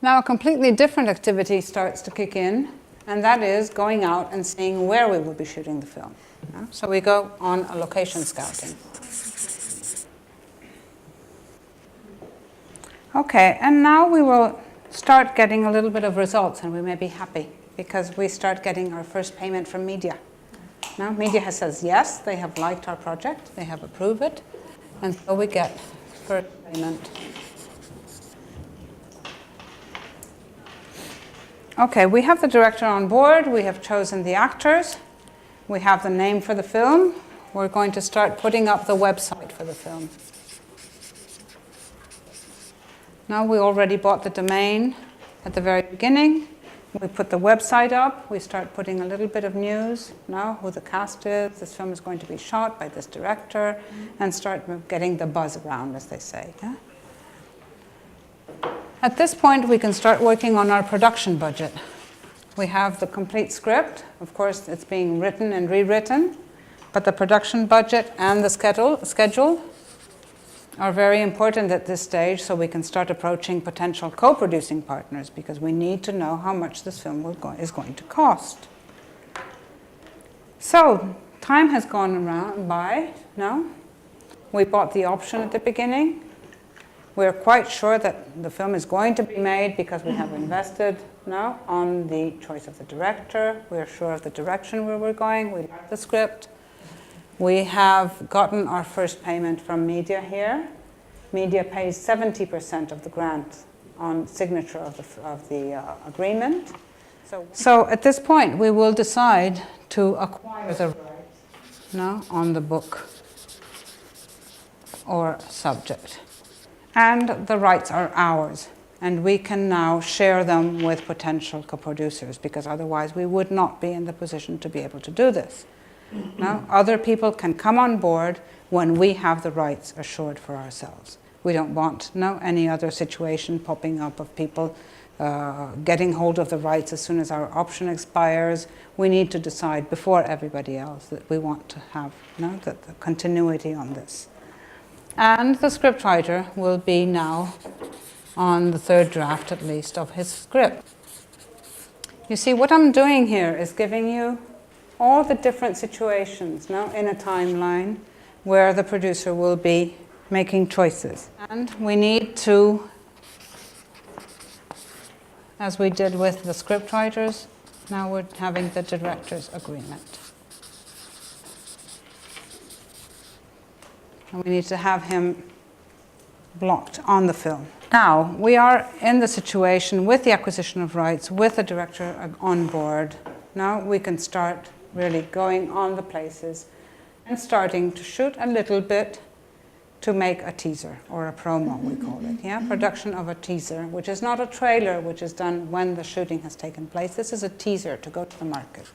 Now a completely different activity starts to kick in, and that is going out and seeing where we will be shooting the film. So we go on a location scouting. Okay, and now we will start getting a little bit of results, and we may be happy because we start getting our first payment from media. Now media has says yes, they have liked our project, they have approved it, and so we get first payment. Okay, we have the director on board, we have chosen the actors, we have the name for the film. We're going to start putting up the website for the film. Now we already bought the domain at the very beginning. We put the website up, we start putting a little bit of news, now who the cast is, this film is going to be shot by this director, and start getting the buzz around, as they say. Yeah? At this point, we can start working on our production budget. We have the complete script. Of course, it's being written and rewritten, but the production budget and the schedule are very important at this stage, so we can start approaching potential co-producing partners, because we need to know how much this film is going to cost. So, time has gone by now. We bought the option at the beginning. We're quite sure that the film is going to be made because we have invested now on the choice of the director. We're sure of the direction where we're going. We like the script. We have gotten our first payment from media here. Media pays 70% of the grant on signature of the agreement. So at this point, we will decide to acquire the rights now on the book or subject. And the rights are ours, and we can now share them with potential co-producers, because otherwise we would not be in the position to be able to do this. Now, other people can come on board when we have the rights assured for ourselves. We don't want any other situation popping up of people getting hold of the rights as soon as our option expires. We need to decide before everybody else that we want to have the continuity on this. And the scriptwriter will be now on the third draft, at least, of his script. You see, what I'm doing here is giving you all the different situations now in a timeline where the producer will be making choices. And we need to, as we did with the scriptwriters, now we're having the director's agreement. And we need to have him blocked on the film. Now, we are in the situation with the acquisition of rights, with the director on board. Now we can start really going on the places and starting to shoot a little bit to make a teaser, or a promo, we call it. Yeah, production of a teaser, which is not a trailer, which is done when the shooting has taken place. This is a teaser to go to the market.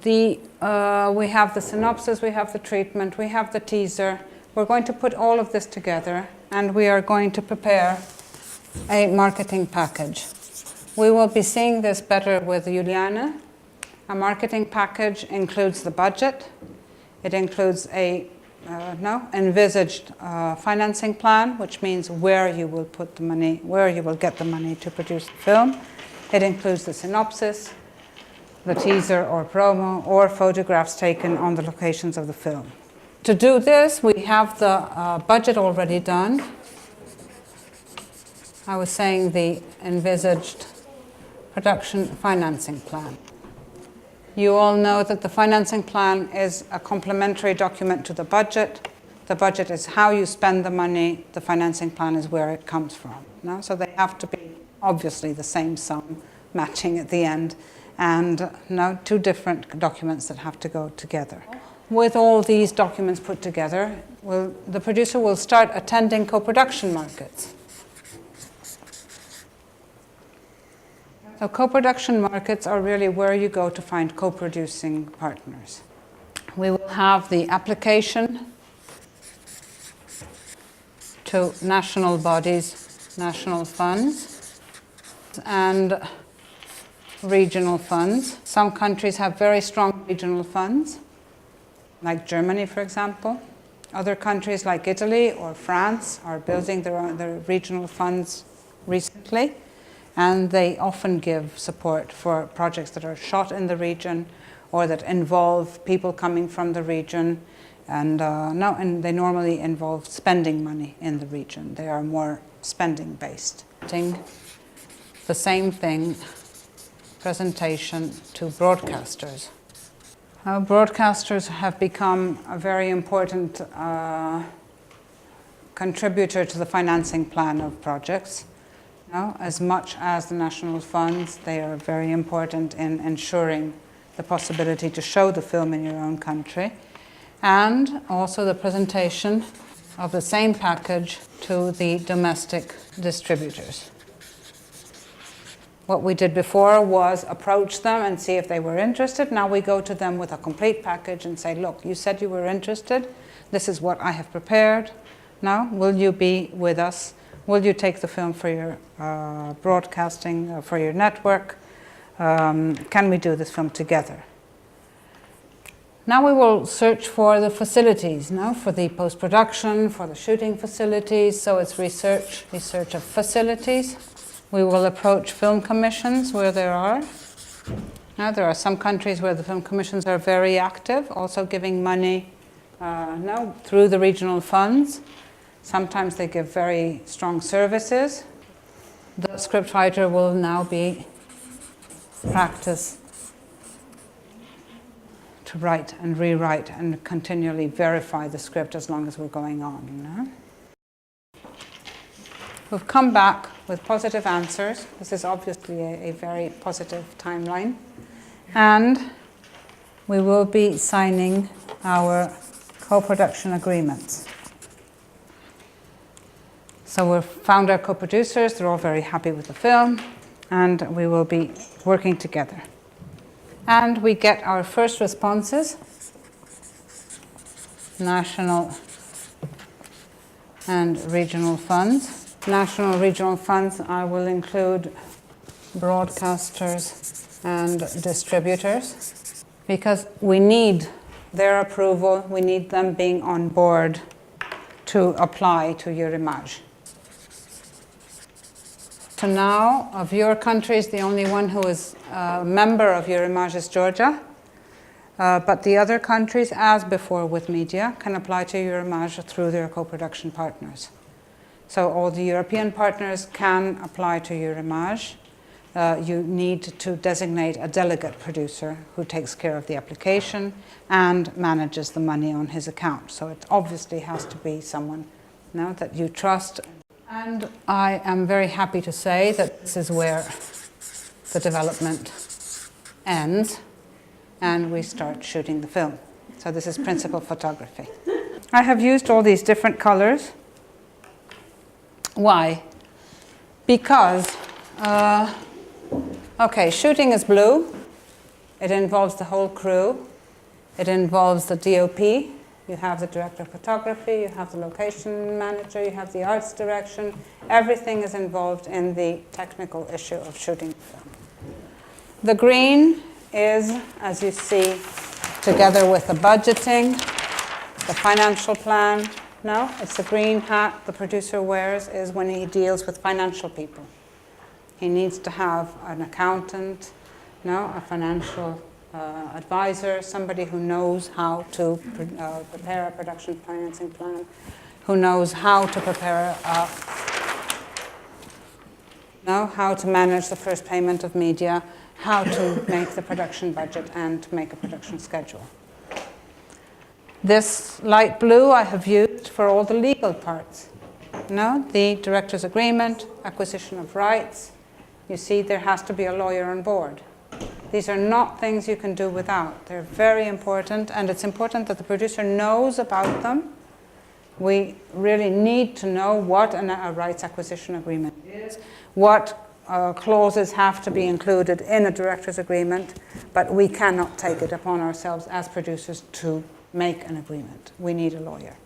We have the synopsis, we have the treatment, we have the teaser. We're going to put all of this together, and we are going to prepare a marketing package. We will be seeing this better with Juliana. A marketing package includes the budget. It includes a envisaged financing plan, which means where you will put the money, where you will get the money to produce the film. It includes the synopsis, the teaser or promo, or photographs taken on the locations of the film. To do this, we have the budget already done. I was saying the envisaged production financing plan. You all know that the financing plan is a complementary document to the budget. The budget is how you spend the money. The financing plan is where it comes from. No? So they have to be obviously the same sum, matching at the end. And two different documents that have to go together. With all these documents put together, the producer will start attending co-production markets. So co-production markets are really where you go to find co-producing partners. We will have the application to national bodies, national funds, and regional funds. Some countries have very strong regional funds, like Germany, for example. Other countries like Italy or France are building their regional funds recently, and they often give support for projects that are shot in the region or that involve people coming from the region, and they normally involve spending money in the region. They are more spending based. The same thing, presentation to broadcasters. Broadcasters have become a very important contributor to the financing plan of projects. As much as the national funds, they are very important in ensuring the possibility to show the film in your own country, and also the presentation of the same package to the domestic distributors. What we did before was approach them and see if they were interested. Now we go to them with a complete package and say, look, you said you were interested. This is what I have prepared. Now, will you be with us? Will you take the film for your broadcasting, for your network? Can we do this film together? Now we will search for the facilities, for the post-production, for the shooting facilities. So it's research of facilities. We will approach film commissions where there are. Now there are some countries where the film commissions are very active, also giving money through the regional funds. Sometimes they give very strong services. The scriptwriter will now be practice to write and rewrite and continually verify the script as long as we're going on. We've come back with positive answers. This is obviously a very positive timeline. And we will be signing our co-production agreements. So we've found our co-producers. They're all very happy with the film. And we will be working together. And we get our first responses, national and regional funds. National regional funds, I will include broadcasters and distributors, because we need their approval, we need them being on board to apply to Eurimage. So now, of your countries, the only one who is a member of Eurimage is Georgia. But the other countries, as before with media, can apply to Eurimage through their co-production partners. So all the European partners can apply to Eurimage. You need to designate a delegate producer who takes care of the application and manages the money on his account. So it obviously has to be someone that you trust. And I am very happy to say that this is where the development ends and we start shooting the film. So this is principal photography. I have used all these different colors. Why? Because, shooting is blue. It involves the whole crew. It involves the DOP. You have the director of photography, you have the location manager, you have the arts direction. Everything is involved in the technical issue of shooting film. The green is, as you see, together with the budgeting, the financial plan. No, it's the green hat the producer wears is when he deals with financial people. He needs to have an accountant, a financial advisor, somebody who knows how to prepare a production financing plan, who knows how to prepare how to manage the first payment of media, how to make the production budget and to make a production schedule. This light blue I have used for all the legal parts. The director's agreement, acquisition of rights. You see, there has to be a lawyer on board. These are not things you can do without. They're very important, and it's important that the producer knows about them. We really need to know what a rights acquisition agreement is, what clauses have to be included in a director's agreement, but we cannot take it upon ourselves as producers to make an agreement. We need a lawyer.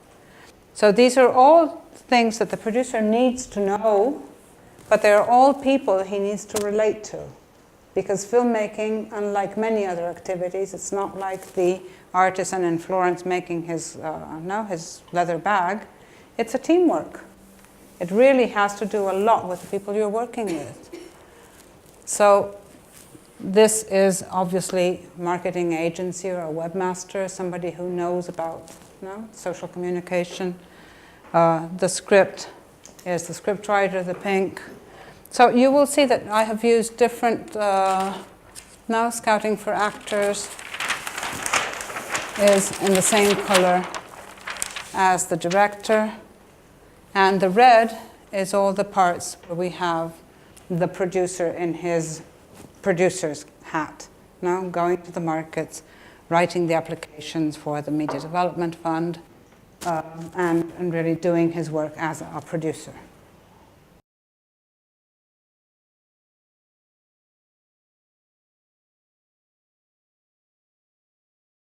So these are all things that the producer needs to know, but they're all people he needs to relate to. Because filmmaking, unlike many other activities, it's not like the artisan in Florence making his leather bag. It's a teamwork. It really has to do a lot with the people you're working with. So this is obviously a marketing agency or a webmaster, somebody who knows about social communication. The script is the scriptwriter, the pink. So you will see that I have used different, now Scouting for Actors is in the same color as the director. And the red is all the parts where we have the producer in his producer's hat, going to the markets, writing the applications for the Media Development Fund, and really doing his work as a producer.